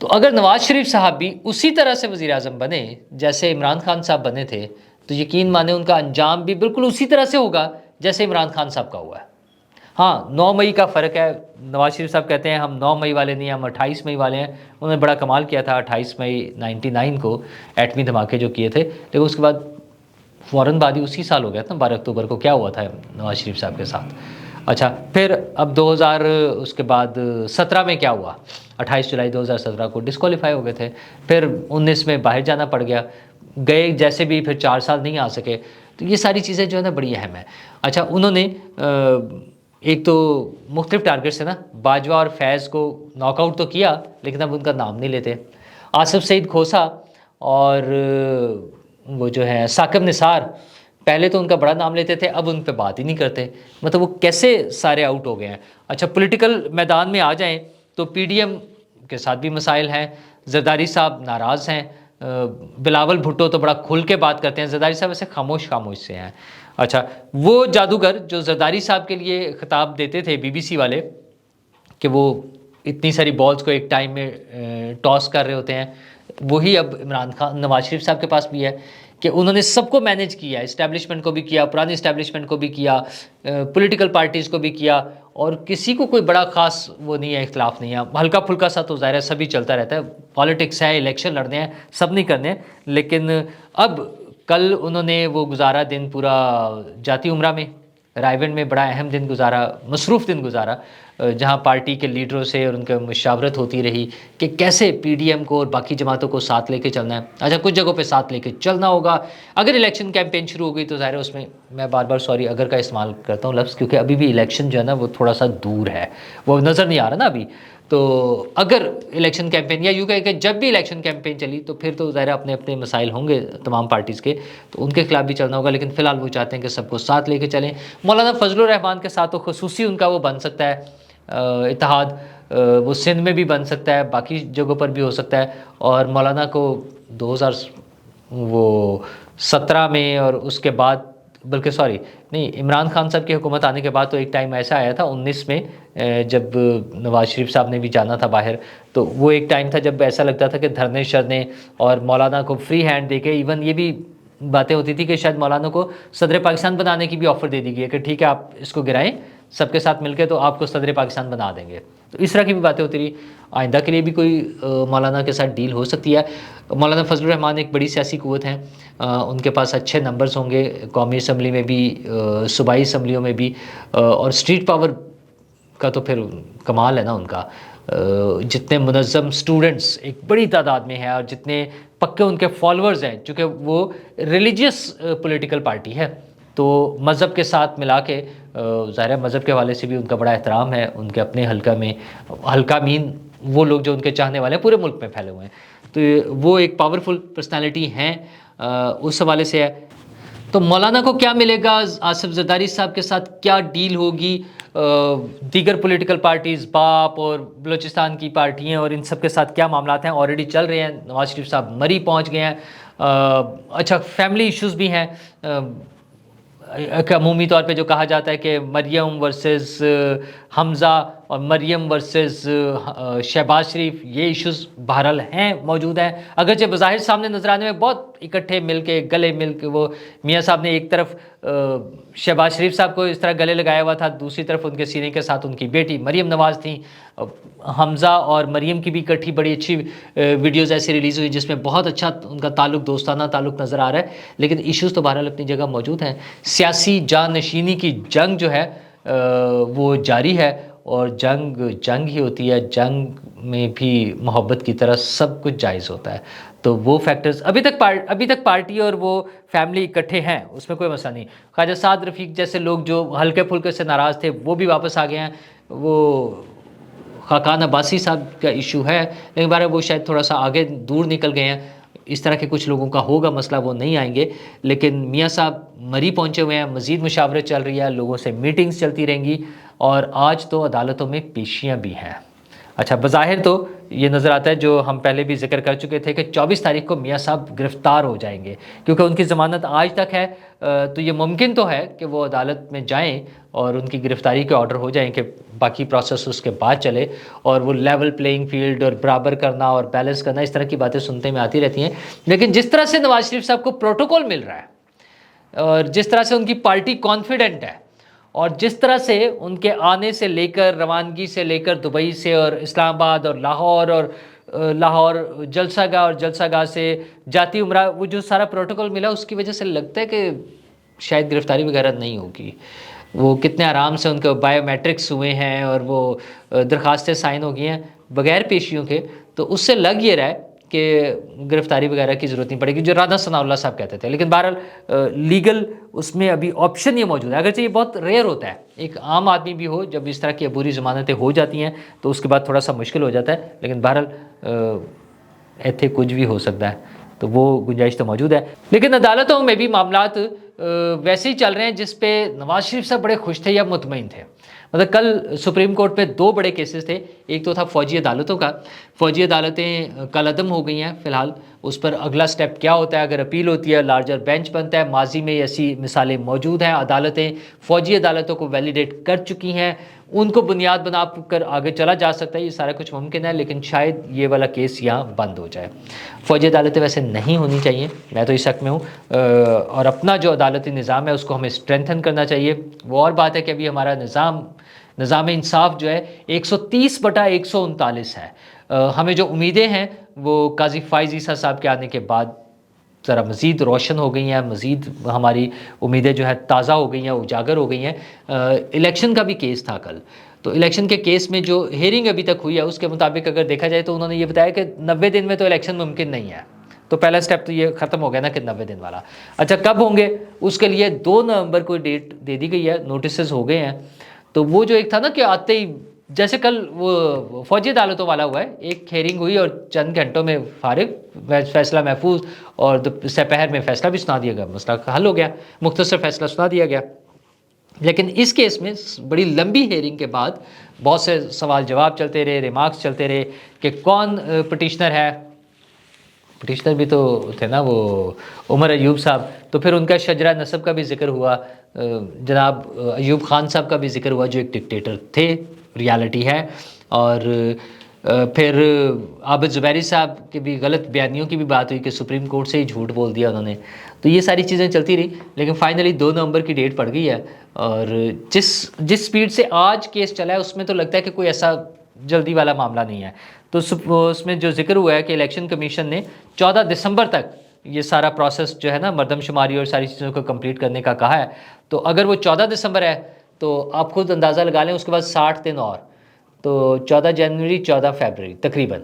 تو اگر نواز شریف صاحب بھی اسی طرح سے وزیر اعظم بنے جیسے عمران خان صاحب بنے تھے تو یقین مانیں ان کا انجام بھی بالکل اسی طرح سے ہوگا جیسے عمران خان صاحب کا ہوا ہے۔ ہاں 9 مئی کا فرق ہے، نواز شریف صاحب کہتے ہیں ہم 9 مئی والے نہیں، ہم 28 مئی والے ہیں۔ انہوں نے بڑا کمال کیا تھا 28 مئی 99 کو ایٹمی دھماکے جو کیے تھے، لیکن اس کے بعد فوراً بعد ہی اسی سال ہو گیا تھا 12 اکتوبر کو کیا ہوا تھا نواز شریف صاحب کے ساتھ۔ اچھا پھر اب 2000 اس کے بعد 17 میں کیا ہوا، 28 جولائی 2017 کو ڈسکوالیفائی ہو گئے تھے، پھر 19 میں باہر جانا پڑ گیا، گئے جیسے بھی پھر 4 سال نہیں آ سکے۔ تو یہ ساری چیزیں جو ہے نا بڑی اہم ہیں۔ اچھا انہوں نے ایک تو مختلف ٹارگٹ سے نا باجوہ اور فیض کو ناک آؤٹ تو کیا، لیکن اب ان کا نام نہیں لیتے۔ آصف سعید کھوسا اور وہ جو ہے ثاقب نثار پہلے تو ان کا بڑا نام لیتے تھے، اب ان پہ بات ہی نہیں کرتے، مطلب وہ کیسے سارے آؤٹ ہو گئے ہیں۔ اچھا پولیٹیکل میدان میں آ جائیں تو پی ڈی ایم کے ساتھ بھی مسائل ہیں، زرداری صاحب ناراض ہیں، بلاول بھٹو تو بڑا کھل کے بات کرتے ہیں، زرداری صاحب ایسے خاموش سے ہیں۔ اچھا وہ جادوگر جو زرداری صاحب کے لیے خطاب دیتے تھے بی بی سی والے کہ وہ اتنی ساری بالز کو ایک ٹائم میں ٹاس کر رہے ہوتے ہیں، وہی اب عمران خان نواز شریف صاحب کے پاس بھی ہے کہ انہوں نے سب کو مینیج کیا، اسٹیبلشمنٹ کو بھی کیا، پرانی اسٹیبلشمنٹ کو بھی کیا، پولیٹیکل پارٹیز کو بھی کیا، اور کسی کو کوئی بڑا خاص وہ نہیں ہے، اختلاف نہیں ہے، ہلکا پھلکا سا تو ظاہر ہے سبھی چلتا رہتا ہے، پالیٹکس ہے، الیکشن لڑنے ہیں، سب نہیں کرنے ہیں۔ لیکن اب کل انہوں نے وہ گزارا دن پورا جاتی عمرہ میں، رائے ونڈ میں بڑا اہم دن گزارا، مصروف دن گزارا، جہاں پارٹی کے لیڈروں سے اور ان کے مشاورت ہوتی رہی کہ کیسے پی ڈی ایم کو اور باقی جماعتوں کو ساتھ لے کے چلنا ہے۔ اچھا کچھ جگہوں پہ ساتھ لے کے چلنا ہوگا، اگر الیکشن کیمپین شروع ہو گئی تو ظاہر ہے اس میں بار بار سوری اگر کا استعمال کرتا ہوں لفظ، کیونکہ ابھی بھی الیکشن جو ہے نا وہ تھوڑا سا دور ہے، وہ نظر نہیں آ رہا نا ابھی۔ تو اگر الیکشن کیمپین یا یوں کہ جب بھی الیکشن کیمپین چلی تو پھر تو ظاہر اپنے اپنے مسائل ہوں گے تمام پارٹیز کے، تو ان کے خلاف بھی چلنا ہوگا، لیکن فی الحال وہ چاہتے ہیں کہ سب کو ساتھ لے کے چلیں۔ مولانا فضل الرحمان کے ساتھ تو خصوصی ان کا وہ بن سکتا ہے اتحاد، وہ سندھ میں بھی بن سکتا ہے، باقی جگہوں پر بھی ہو سکتا ہے، اور مولانا کو 2017 میں اور اس کے بعد بلکہ سوری نہیں عمران خان صاحب کی حکومت آنے کے بعد تو ایک ٹائم ایسا آیا تھا 19 میں جب نواز شریف صاحب نے بھی جانا تھا باہر، تو وہ ایک ٹائم تھا جب ایسا لگتا تھا کہ دھرنے شرنے اور مولانا کو فری ہینڈ دے کے، ایون یہ بھی باتیں ہوتی تھی کہ شاید مولانا کو صدر پاکستان بنانے کی بھی آفر دے دی گئی ہے کہ ٹھیک ہے آپ اس کو گرائیں سب کے ساتھ مل کے تو آپ کو صدر پاکستان بنا دیں گے۔ تو اس طرح کی بھی باتیں ہوتی رہی، آئندہ کے لیے بھی کوئی مولانا کے ساتھ ڈیل ہو سکتی ہے۔ مولانا فضل الرحمان ایک بڑی سیاسی قوت ہیں، ان کے پاس اچھے نمبرز ہوں گے قومی اسمبلی میں بھی، صوبائی اسمبلیوں میں بھی، اور اسٹریٹ پاور کا تو پھر کمال ہے نا ان کا، جتنے منظم سٹوڈنٹس ایک بڑی تعداد میں ہیں اور جتنے پکے ان کے فالورز ہیں، چونکہ وہ ریلیجیس پولیٹیکل پارٹی ہے تو مذہب کے ساتھ ملا کے، ظاہر ہے مذہب کے حوالے سے بھی ان کا بڑا احترام ہے، ان کے اپنے حلقہ میں حلقہ مین وہ لوگ جو ان کے چاہنے والے ہیں پورے ملک میں پھیلے ہوئے ہیں، تو وہ ایک پاورفل پرسنالٹی ہیں، اس حوالے سے ہے۔ تو مولانا کو کیا ملے گا، آصف زرداری صاحب کے ساتھ کیا ڈیل ہوگی، دیگر پولیٹیکل پارٹیز باپ اور بلوچستان کی پارٹیاں اور ان سب کے ساتھ کیا معاملات ہیں، آلریڈی چل رہے ہیں، نواز شریف صاحب مری پہنچ گئے ہیں۔ اچھا فیملی ایشوز بھی ہیں، عمومی طور پہ جو کہا جاتا ہے کہ مریم ورسز حمزہ اور مریم ورسز شہباز شریف، یہ ایشوز بہرحال ہیں، موجود ہیں، اگرچہ بظاہر سامنے نظر آنے میں بہت اکٹھے مل کے گلے مل کے، وہ میاں صاحب نے ایک طرف شہباز شریف صاحب کو اس طرح گلے لگایا ہوا تھا، دوسری طرف ان کے سینے کے ساتھ ان کی بیٹی مریم نواز تھیں، حمزہ اور مریم کی بھی اکٹھی بڑی اچھی ویڈیوز ایسی ریلیز ہوئی جس میں بہت اچھا ان کا تعلق، دوستانہ تعلق نظر آ رہا ہے، لیکن ایشوز تو بہرحال اپنی جگہ موجود ہیں۔ سیاسی جانشینی کی جنگ جو ہے وہ جاری ہے، اور جنگ ہی ہوتی ہے، جنگ میں بھی محبت کی طرح سب کچھ جائز ہوتا ہے، تو وہ فیکٹرز ابھی تک پارٹی اور وہ فیملی اکٹھے ہیں، اس میں کوئی مسئلہ نہیں۔ خواجہ سعد رفیق جیسے لوگ جو ہلکے پھلکے سے ناراض تھے وہ بھی واپس آ گئے ہیں، وہ خاقان عباسی صاحب کا ایشو ہے، لیکن بارے وہ شاید تھوڑا سا آگے دور نکل گئے ہیں، اس طرح کے کچھ لوگوں کا ہوگا مسئلہ، وہ نہیں آئیں گے، لیکن میاں صاحب مری پہنچے ہوئے ہیں، مزید مشاورت چل رہی ہے، لوگوں سے میٹنگز چلتی رہیں گی، اور آج تو عدالتوں میں پیشیاں بھی ہیں۔ اچھا، بظاہر تو یہ نظر آتا ہے جو ہم پہلے بھی ذکر کر چکے تھے کہ 24 تاریخ کو میاں صاحب گرفتار ہو جائیں گے، کیونکہ ان کی ضمانت آج تک ہے، تو یہ ممکن تو ہے کہ وہ عدالت میں جائیں اور ان کی گرفتاری کے آرڈر ہو جائیں کہ باقی پروسیس اس کے بعد چلے، اور وہ لیول پلینگ فیلڈ اور برابر کرنا اور بیلنس کرنا، اس طرح کی باتیں سنتے میں آتی رہتی ہیں. لیکن جس طرح سے نواز شریف صاحب کو پروٹوکول مل رہا ہے، اور جس طرح سے ان کی پارٹی کانفیڈنٹ ہے، اور جس طرح سے ان کے آنے سے لے کر، روانگی سے لے کر دبئی سے اور اسلام آباد اور لاہور جلسہ گاہ اور جلسہ گاہ سے جاتی عمرہ، وہ جو سارا پروٹوکول ملا، اس کی وجہ سے لگتا ہے کہ شاید گرفتاری وغیرہ نہیں ہوگی. وہ کتنے آرام سے ان کے بایو میٹرکس ہوئے ہیں اور وہ درخواستیں سائن ہو گئی ہیں بغیر پیشیوں کے، تو اس سے لگ یہ رہا ہے کہ گرفتاری وغیرہ کی ضرورت نہیں پڑے گی، جو رانا ثناء اللہ صاحب کہتے تھے. لیکن بہرحال لیگل اس میں ابھی آپشن یہ موجود ہے، اگرچہ یہ بہت ریئر ہوتا ہے ایک عام آدمی بھی ہو جب اس طرح کی عبوری ضمانتیں ہو جاتی ہیں تو اس کے بعد تھوڑا سا مشکل ہو جاتا ہے، لیکن بہرحال ایتھے کچھ بھی ہو سکتا ہے، تو وہ گنجائش تو موجود ہے. لیکن عدالتوں میں بھی معاملات ویسے ہی چل رہے ہیں جس پہ نواز شریف صاحب بڑے خوش تھے یا مطمئن تھے. مطلب کل سپریم کورٹ میں 2 بڑے کیسز تھے. ایک تو تھا فوجی عدالتوں کا. فوجی عدالتیں کل عدم ہو گئی ہیں فی الحال. اس پر اگلا سٹیپ کیا ہوتا ہے؟ اگر اپیل ہوتی ہے لارجر بینچ بنتا ہے. ماضی میں ایسی مثالیں موجود ہیں. عدالتیں فوجی عدالتوں کو ویلیڈیٹ کر چکی ہیں، ان کو بنیاد بنا کر آگے چلا جا سکتا ہے. یہ سارا کچھ ممکن ہے، لیکن شاید یہ والا کیس یہاں بند ہو جائے. فوجی عدالتیں ویسے نہیں ہونی چاہیے، میں تو اس شک میں ہوں، اور اپنا جو عدالتی نظام ہے اس کو ہمیں اسٹرینتھن کرنا چاہیے. وہ اور بات ہے کہ ابھی ہمارا نظام انصاف جو ہے 130/139 ہے. ہمیں جو امیدیں ہیں وہ قاضی فائز عیسیٰ صاحب کے آنے کے بعد ذرا مزید روشن ہو گئی ہیں، مزید ہماری امیدیں جو ہے تازہ ہو گئی ہیں، اجاگر ہو گئی ہیں. الیکشن کا بھی کیس تھا کل، تو الیکشن کے کیس میں جو ہیئرنگ ابھی تک ہوئی ہے اس کے مطابق اگر دیکھا جائے تو انہوں نے یہ بتایا کہ 90 دن میں تو الیکشن ممکن نہیں ہے. تو پہلا سٹیپ تو یہ ختم ہو گیا نا کہ 90 دن والا. اچھا، کب ہوں گے اس کے لیے 2 نومبر کو ڈیٹ دے دی گئی ہے، نوٹسز ہو گئے ہیں. تو وہ جو ایک تھا نا کہ آتے ہی، جیسے کل وہ فوجی عدالتوں والا ہوا ہے، ایک ہیئرنگ ہوئی اور چند گھنٹوں میں فارغ، فیصلہ محفوظ، اور سپہر میں فیصلہ بھی سنا دیا گیا، مسئلہ حل ہو گیا، مختصر فیصلہ سنا دیا گیا. لیکن اس کیس میں بڑی لمبی ہیئرنگ کے بعد بہت سے سوال جواب چلتے رہے، ریمارکس چلتے رہے کہ کون پٹیشنر ہے. پٹیشنر بھی تو تھے نا وہ عمر ایوب صاحب. تو پھر ان کا شجرہ نسب کا بھی ذکر ہوا، جناب ایوب خان صاحب کا بھی ذکر ہوا جو ایک ڈکٹیٹر تھے، ریالٹی ہے. اور پھر عابد زبیری صاحب کی بھی غلط بیانیوں کی بھی بات ہوئی کہ سپریم کورٹ سے ہی جھوٹ بول دیا انہوں نے. تو یہ ساری چیزیں چلتی رہی، لیکن فائنلی 2 نومبر کی ڈیٹ پڑ گئی ہے. اور جس سپیڈ سے آج کیس چلا ہے اس میں تو لگتا ہے کہ کوئی ایسا جلدی والا معاملہ نہیں ہے. تو اس میں جو ذکر ہوا ہے کہ الیکشن کمیشن نے 14 دسمبر تک یہ سارا پروسیس جو ہے نا مردم شماری اور ساری چیزوں کو کمپلیٹ کرنے کا کہا ہے. تو اگر وہ 14 دسمبر ہے تو آپ خود اندازہ لگا لیں، اس کے بعد 60 دن اور، تو 14 جنوری 14 فیبرری تقریباً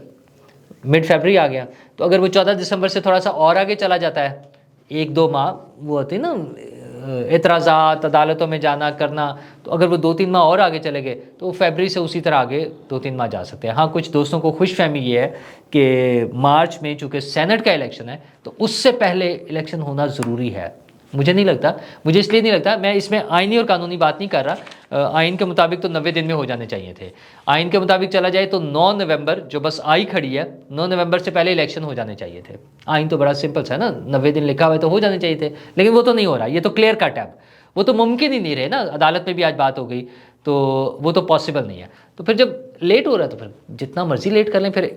مڈ فیبرری آ گیا. تو اگر وہ 14 دسمبر سے تھوڑا سا اور آگے چلا جاتا ہے، 1-2 ماہ وہ ہوتی نا اعتراضات، عدالتوں میں جانا کرنا، تو اگر وہ 2-3 ماہ اور آگے چلے گئے تو وہ فیبرری سے اسی طرح آگے 2-3 ماہ جا سکتے ہیں. ہاں، کچھ دوستوں کو خوش فہمی یہ ہے کہ مارچ میں چونکہ سینٹ کا الیکشن ہے تو اس سے پہلے الیکشن ہونا ضروری ہے. مجھے نہیں لگتا، مجھے اس لیے نہیں لگتا، میں اس میں آئینی اور قانونی بات نہیں کر رہا. آئین کے مطابق تو 90 دن میں ہو جانے چاہیے تھے. آئین کے مطابق چلا جائے تو 9 نومبر جو بس آئی کھڑی ہے، 9 نومبر سے پہلے الیکشن ہو جانے چاہیے تھے. آئین تو بڑا سمپل ہے نا، 90 دن لکھا ہوا ہے تو ہو جانے چاہیے تھے، لیکن وہ تو نہیں ہو رہا. یہ تو کلیئر کٹ ہے، وہ تو ممکن ہی نہیں رہے نا. عدالت میں بھی آج بات ہو گئی تو وہ تو پاسبل نہیں ہے. تو پھر جب لیٹ ہو رہا ہے تو پھر جتنا مرضی لیٹ کر لیں. پھر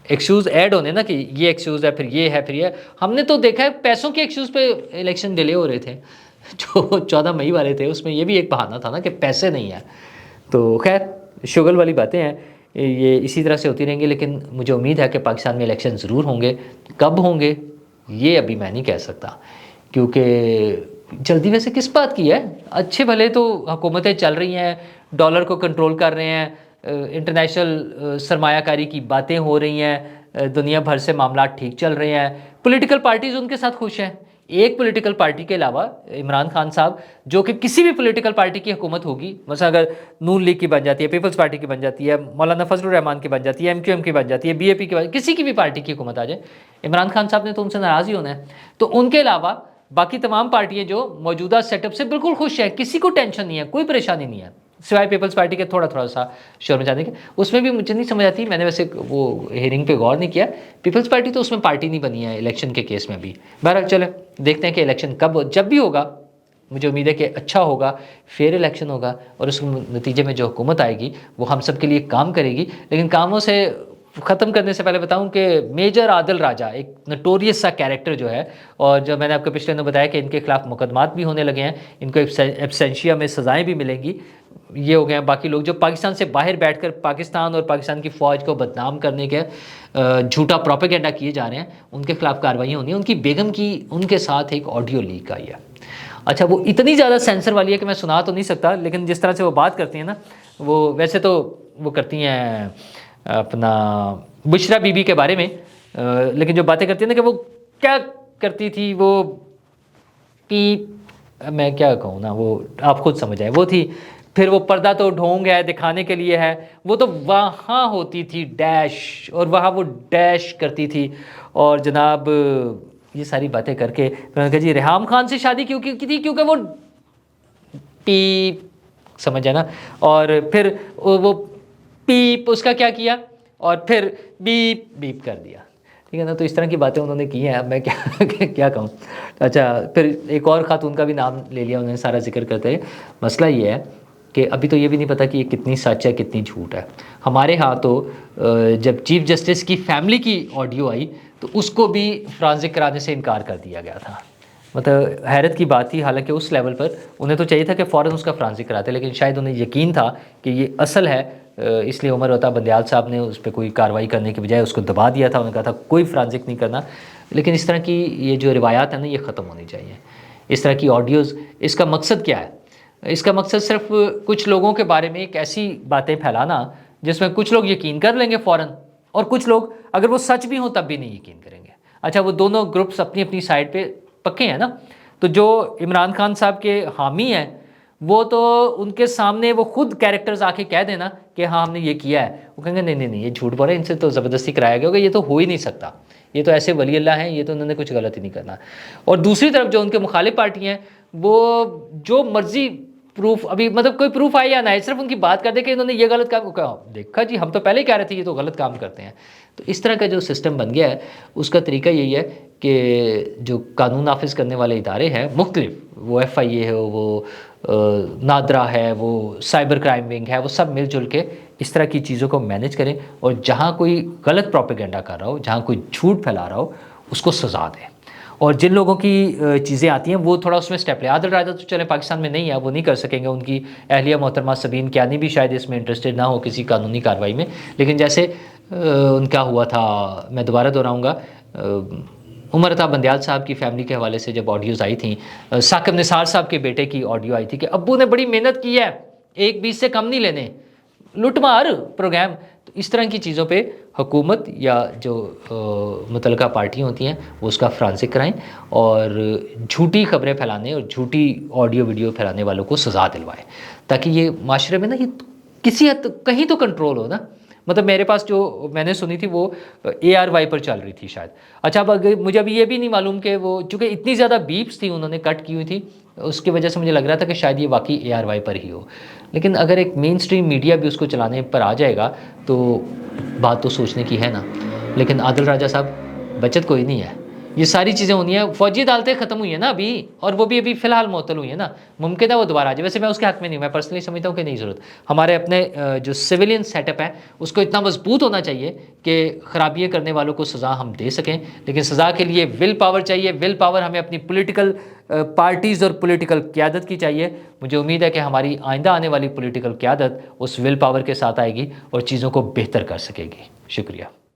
ایکسکیوز ایڈ ہونے نا کہ یہ ایکسکیوز ہے، پھر یہ ہے، پھر یہ. ہم نے تو دیکھا ہے پیسوں کے ایکسکیوز پہ الیکشن ڈیلے ہو رہے تھے جو 14 مئی والے تھے، اس میں یہ بھی ایک بہانہ تھا نا کہ پیسے نہیں ہیں. تو خیر، شغل والی باتیں ہیں، یہ اسی طرح سے ہوتی رہیں گی. لیکن مجھے امید ہے کہ پاکستان میں الیکشن ضرور ہوں گے. کب ہوں گے یہ ابھی میں نہیں کہہ سکتا، کیونکہ جلدی ویسے کس بات کی ہے؟ اچھے بھلے تو حکومتیں چل رہی ہیں، ڈالر کو کنٹرول کر رہے ہیں، انٹرنیشنل سرمایہ کاری کی باتیں ہو رہی ہیں، دنیا بھر سے معاملات ٹھیک چل رہے ہیں، پولیٹیکل پارٹیز ان کے ساتھ خوش ہیں. ایک پولیٹیکل پارٹی کے علاوہ عمران خان صاحب، جو کہ کسی بھی پولیٹیکل پارٹی کی حکومت ہوگی، مثلا اگر نون لیگ کی بن جاتی ہے، پیپلز پارٹی کی بن جاتی ہے، مولانا فضل الرحمان کی بن جاتی ہے، MQM کی بن جاتی ہے، BAP کی بن، کسی کی بھی پارٹی کی حکومت آ جائے، عمران خان صاحب نے تو ان سے ناراض ہی ہونا ہے. تو ان کے علاوہ باقی تمام پارٹیاں جو موجودہ سیٹ اپ سے بالکل خوش ہیں، کسی کو ٹینشن نہیں ہے، کوئی پریشانی نہیں ہے. سوائے پیپلز پارٹی کے تھوڑا سا شور مچانے کے، اس میں بھی مجھے نہیں سمجھ آتی. میں نے ویسے وہ ہیئرنگ پہ غور نہیں کیا. پیپلز پارٹی تو اس میں پارٹی نہیں بنی ہے الیکشن کے کیس میں بھی. بہرحال چلیں دیکھتے ہیں کہ الیکشن جب بھی ہوگا، مجھے امید ہے کہ اچھا ہوگا، فیئر الیکشن ہوگا، اور اس نتیجے میں جو حکومت آئے گی وہ ہم سب کے لیے کام کرے گی. لیکن کاموں سے ختم کرنے سے پہلے بتاؤں کہ میجر عادل راجہ ایک نٹوریس سا کیریکٹر جو ہے، اور جو میں نے آپ کو پچھلے دنوں بتایا کہ ان کے خلاف مقدمات بھی ہونے لگے ہیں، ان کو ایبسینشیا میں سزائیں بھی ملیں گی. یہ ہو گئے ہیں باقی لوگ جو پاکستان سے باہر بیٹھ کر پاکستان اور پاکستان کی فوج کو بدنام کرنے کے جھوٹا پروپیگنڈا کیے جا رہے ہیں، ان کے خلاف کارروائیاں ہونی ہیں. ان کی بیگم کی ان کے ساتھ ایک آڈیو لیک آئی ہے. اچھا وہ اتنی زیادہ سینسر والی ہے کہ میں سنا تو نہیں سکتا، لیکن جس طرح سے وہ بات کرتی ہیں نا، وہ ویسے تو وہ کرتی ہیں اپنا بشرا بی بی کے بارے میں، لیکن جو باتیں کرتی ہیں نا کہ وہ کیا کرتی تھی، وہ میں کیا کہوں نا، وہ آپ خود سمجھ آئے وہ تھی. پھر وہ پردہ تو ڈھونگ ہے، دکھانے کے لیے ہے، وہ تو وہاں ہوتی تھی ڈیش، اور وہاں وہ ڈیش کرتی تھی. اور جناب یہ ساری باتیں کر کے میں نے کہا جی ریحام خان سے شادی کیوں کی تھی؟ کیونکہ وہ پیپ، سمجھ ہے نا. اور پھر وہ پیپ اس کا کیا کیا، اور پھر بیپ بیپ کر دیا. ٹھیک ہے نا. تو اس طرح کی باتیں انہوں نے کی ہیں. اب میں کیا کہوں. اچھا پھر ایک اور خاتون کا بھی نام لے لیا انہوں نے سارا ذکر کرتے. مسئلہ یہ ہے کہ ابھی تو یہ بھی نہیں پتہ کہ یہ کتنی سچ ہے کتنی جھوٹ ہے. ہمارے ہاں تو جب چیف جسٹس کی فیملی کی آڈیو آئی تو اس کو بھی فرانزک کرانے سے انکار کر دیا گیا تھا. مطلب حیرت کی بات تھی. حالانکہ اس لیول پر انہیں تو چاہیے تھا کہ فوراً اس کا فرانزک کراتے، لیکن شاید انہیں یقین تھا کہ یہ اصل ہے، اس لیے عمر عطا بندیال صاحب نے اس پہ کوئی کارروائی کرنے کے بجائے اس کو دبا دیا تھا. انہوں نے کہا تھا کوئی فرانزک نہیں کرنا. لیکن اس طرح کی یہ جو روایات ہیں نا، یہ ختم ہونی چاہیے. اس طرح کی آڈیوز، اس کا مقصد کیا ہے؟ اس کا مقصد صرف کچھ لوگوں کے بارے میں ایک ایسی باتیں پھیلانا جس میں کچھ لوگ یقین کر لیں گے فوراً، اور کچھ لوگ اگر وہ سچ بھی ہوں تب بھی نہیں یقین کریں گے. اچھا وہ دونوں گروپس اپنی اپنی سائڈ پہ پکے ہیں نا. تو جو عمران خان صاحب کے حامی ہیں وہ تو ان کے سامنے وہ خود کیریکٹرز آ کے کہہ دینا کہ ہاں ہم نے یہ کیا ہے، وہ کہیں گے نہیں یہ جھوٹ بول رہے ہیں، ان سے تو زبردستی کرایا گیا ہوگا، یہ تو ہو ہی نہیں سکتا، یہ تو ایسے ولی اللہ ہیں، یہ تو انہوں نے کچھ غلط ہی نہیں کرنا. اور دوسری طرف جو ان کے مخالف پارٹی ہیں وہ جو مرضی پروف، ابھی مطلب کوئی پروف آئے یا نہ آئے، صرف ان کی بات کر دے کہ انہوں نے یہ غلط کام کہا، دیکھا جی ہم تو پہلے ہی کہہ رہے تھے یہ تو غلط کام کرتے ہیں. تو اس طرح کا جو سسٹم بن گیا ہے اس کا طریقہ یہی ہے کہ جو قانون نافذ کرنے والے ادارے ہیں مختلف، وہ ایف آئی اے ہو، وہ نادرا ہے، وہ سائبر کرائم ونگ ہے، وہ سب مل جل کے اس طرح کی چیزوں کو مینیج کریں، اور جہاں کوئی غلط پروپیگنڈا کر رہا ہو، جہاں کوئی جھوٹ پھیلا رہا ہو، اس کو سزا دیں. اور جن لوگوں کی چیزیں آتی ہیں وہ تھوڑا اس میں اسٹیپ لیں. عادل راجہ تو چلیں پاکستان میں نہیں ہے، وہ نہیں کر سکیں گے. ان کی اہلیہ محترمہ سبین کیانی بھی شاید اس میں انٹرسٹڈ نہ ہو کسی قانونی کارروائی میں. لیکن جیسے ان کا ہوا تھا، میں دوبارہ دہراؤں گا، عمر عطا بندیال صاحب کی فیملی کے حوالے سے جب آڈیوز آئی تھیں، ثاقب نثار صاحب کے بیٹے کی آڈیو آئی تھی کہ ابو نے بڑی محنت کی ہے، 1-20 سے کم نہیں لینے، لٹ مار پروگرام. تو اس طرح کی چیزوں پہ حکومت یا جو متعلقہ پارٹیاں ہوتی ہیں وہ اس کا فرانزک کرائیں، اور جھوٹی خبریں پھیلانے اور جھوٹی آڈیو ویڈیو پھیلانے والوں کو سزا دلوائیں، تاکہ یہ معاشرے میں نا یہ کسی حد کہیں تو کنٹرول ہو نا. مطلب میرے پاس جو میں نے سنی تھی وہ ARY پر چل رہی تھی شاید. اچھا اب مجھے ابھی یہ بھی نہیں معلوم کہ وہ چونکہ اتنی زیادہ بیپس تھی انہوں نے کٹ کی ہوئی تھی، اس کی وجہ سے مجھے لگ رہا تھا کہ شاید یہ واقعی ARY پر ہی ہو. لیکن اگر ایک مین سٹریم میڈیا بھی اس کو چلانے پر آ جائے گا تو بات تو سوچنے کی ہے نا. لیکن عادل راجہ صاحب بچت کوئی نہیں ہے. یہ ساری چیزیں ہونی ہیں. فوجی عدالتیں ختم ہوئی ہیں نا ابھی، اور وہ بھی ابھی فی الحال معطل ہوئی ہیں نا. ممکن ہے وہ دوبارہ آ جائے. ویسے میں اس کے حق میں نہیں، میں پرسنلی سمجھتا ہوں کہ نہیں ضرورت. ہمارے اپنے جو سویلین سیٹ اپ ہے اس کو اتنا مضبوط ہونا چاہیے کہ خرابیاں کرنے والوں کو سزا ہم دے سکیں. لیکن سزا کے لیے ول پاور چاہیے. ول پاور ہمیں اپنی پولیٹیکل پارٹیز اور پولیٹیکل قیادت کی چاہیے. مجھے امید ہے کہ ہماری آئندہ آنے والی پولیٹیکل قیادت اس ول پاور کے ساتھ آئے گی اور چیزوں کو بہتر کر سکے گی. شکریہ.